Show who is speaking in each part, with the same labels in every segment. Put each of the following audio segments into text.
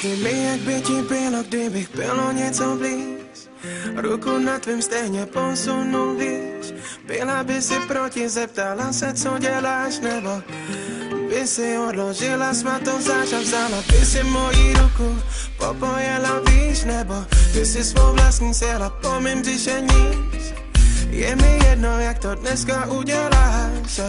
Speaker 1: Řekni mi, jak by ti bylo, kdybych bylo něco blíž. Ruku na tvým stejně posunul víš. Byla by si proti, zeptala se, co děláš, nebo by si odložila svatou zář a vzala by si moji ruku, popojela víš, nebo by si svou vlastní sjela po mým řešení. Je mi jedno, jak to dneska uděláš.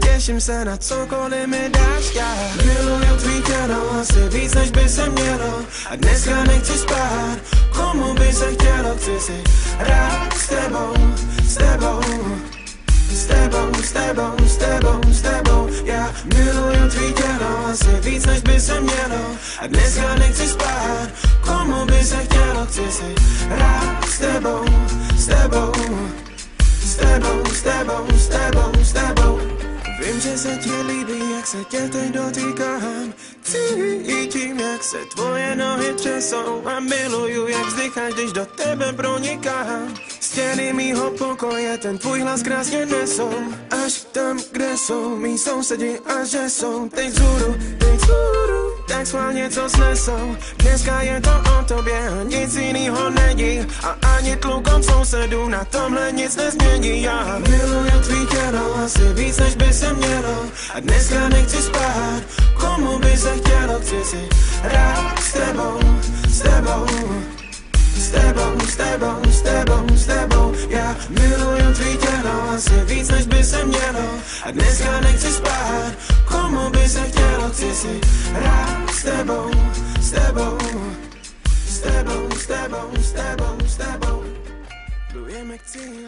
Speaker 1: Těším se na cokoliv mi dáš, já miluju tvý tělo, asi víc než by se mělo. A dneska nechci spát, komu by se chtělo, chci si rád s tebou, s tebou, s tebou, s tebou, s tebou, s tebou. Já miluju tvý tělo, asi víc než by se mělo. A dneska nechci spát, komu by se chtělo, chci si rád s tebou, s tebou, s tebou, s tebou, s tebou, s tebou. Vím, že se ti líbí, jak se tě teď dotýkám. Cítím, jak se tvoje nohy třesou. A miluju, jak vzdycháš, když do tebe pronikám. Stěny mýho pokoje ten tvůj hlas krásně nesou. Až tam, kde jsou mý sousedi a že jsou teď vzhůru, tak schválně co snesou. Dneska je to o tobě a nic jinýho není. A ani tlukom sousedů na tomhle nic nezmění. Já miluju tvý tělo, asi víc než by se mělo. A dneska nechci spát, komu by se chtělo, chci si rád s tebou, s tebou, s tebou, s tebou, s tebou, s tebou. Já miluju tvý tělo, asi víc než by se mělo. A dneska nechci spát, komu by se chtělo, chci si rád s tebou, s tebou, s tebou, s tebou, s tebou, s tebou. Plujeme k cíli.